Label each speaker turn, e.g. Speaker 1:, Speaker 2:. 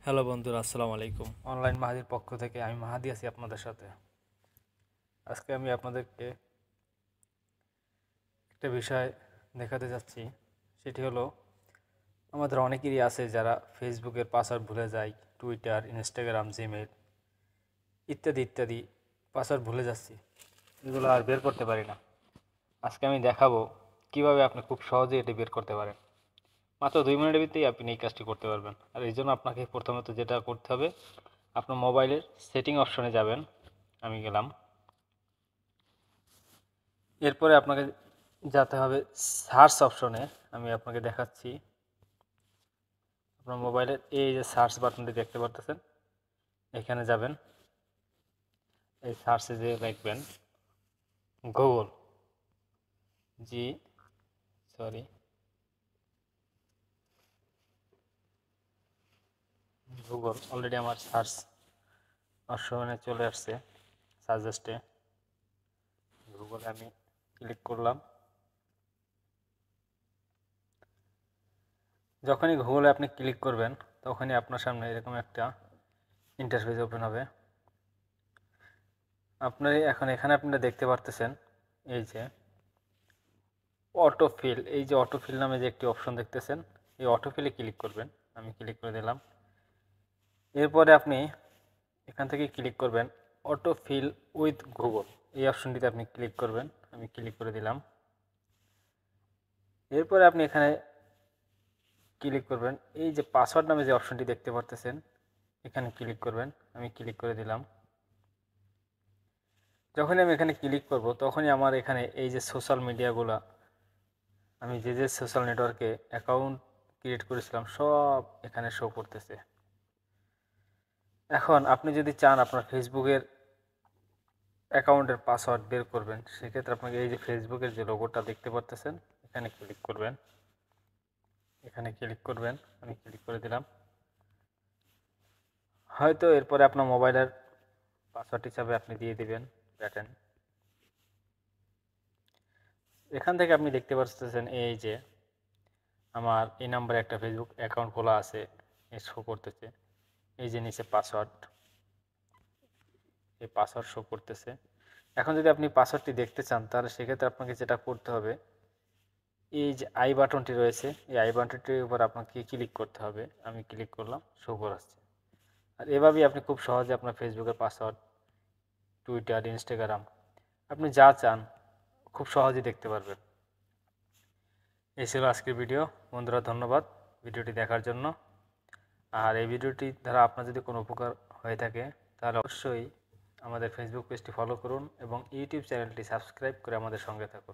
Speaker 1: Hello বন্ধুরা, আসসালামু আলাইকুম। অনলাইন মাহাদির পক্ষ থেকে আমি মাহাদি আছি আপনাদের সাথে। আজকে আমি আপনাদেরকে একটা বিষয় দেখাতে যাচ্ছি। সেটি হলো, আমাদের অনেকেরই আছে যারা ফেসবুকের পাসওয়ার্ড ভুলে যায়, টুইটার, ইনস্টাগ্রাম, জিমেল ইত্যাদি ইত্যাদি পাসওয়ার্ড ভুলে যাচ্ছি, এগুলো আর বের করতে পারি না। আজকে আমি দেখাবো কিভাবে আপনি খুব সহজেই এটি বের করতে পারেন। মাত্র 2 মিনিটের ভিতরেই আপনি এই কাজটি করতে পারবেন। আর এই জন্য আপনাকে প্রথমত যেটা করতে হবে, আপনার মোবাইলের সেটিং অপশনে যাবেন। আমি গেলাম। এরপরে আপনাকে যেতে হবে সার্চ অপশনে। আমি আপনাকে দেখাচ্ছি। আপনার মোবাইলের এই যে সার্চ বাটনটি দেখতে পারতেছেন, এখানে যাবেন। এই সার্চে যে লিখবেন গুগল, জি সরি গুগল অলরেডি আমার সার্চ অপশনে চলে আসছে। সাজেস্টে গুগলে আমি ক্লিক করলাম। যখনই গুগলে আপনি ক্লিক করবেন, তখনই আপনার সামনে এরকম একটা ইন্টারফেস ওপেন হবে। আপনার এখন এখানে আপনারা দেখতে পারতেছেন এই যে অটোফিল, এই যে অটোফিল নামে যে একটি অপশন দেখতেছেন, এই অটোফিলে ক্লিক করবেন। আমি ক্লিক করে দিলাম। এরপরে আপনি এখান থেকে ক্লিক করবেন অটোফিল উইথ গুগল, এই অপশনটিতে আপনি ক্লিক করবেন। আমি ক্লিক করে দিলাম। এরপরে আপনি এখানে ক্লিক করবেন, এই যে পাসওয়ার্ড নামে যে অপশনটি দেখতে পারতেছেন, এখানে ক্লিক করবেন। আমি ক্লিক করে দিলাম। যখনই আমি এখানে ক্লিক করব, তখনই আমার এখানে এই যে সোশ্যাল মিডিয়াগুলো, আমি যে যে সোশ্যাল নেটওয়ার্কে অ্যাকাউন্ট ক্রিয়েট করেছিলাম, সব এখানে শো করতেছে। এখন আপনি যদি চান আপনার ফেসবুকের অ্যাকাউন্টের পাসওয়ার্ড বের করবেন, সেক্ষেত্রে আপনাকে এই যে ফেসবুকের যে লোগোটা দেখতে পারতেছেন, এখানে ক্লিক করবেন। এখানে ক্লিক করবেন। আমি ক্লিক করে দিলাম। হয়তো এরপরে আপনার মোবাইলের পাসওয়ার্ড হিসাবে আপনি দিয়ে দিবেন প্যাটার্ন। এখান থেকে আপনি দেখতে পাচ্ছেন এই যে আমার এই নাম্বারে একটা ফেসবুক অ্যাকাউন্ট খোলা আছে, শো করতেছে। এই যে নিচে পাসওয়ার্ড, এই পাসওয়ার্ড শো করতেছে। এখন যদি আপনি পাসওয়ার্ডটি দেখতে চান, তাহলে সেক্ষেত্রে আপনাকে যেটা করতে হবে, এই যে আই বাটনটি রয়েছে, এই আই বাটনটির উপর আপনাকে ক্লিক করতে হবে। আমি ক্লিক করলাম, শো করাচ্ছে। আর এভাবেই আপনি খুব সহজে আপনার ফেসবুকের পাসওয়ার্ড, টুইটার, ইনস্টাগ্রাম, আপনি যা চান খুব সহজেই দেখতে পারবেন। এই ছিল আজকের ভিডিও। বন্ধুরা, ধন্যবাদ ভিডিওটি দেখার জন্য। আর এই ভিডিওটি দ্বারা আপনার যদি কোনো উপকার হয়ে থাকে, তাহলে অবশ্যই আমাদের ফেসবুক পেজটি ফলো করুন এবং ইউটিউব চ্যানেলটি সাবস্ক্রাইব করে আমাদের সঙ্গে থাকুন।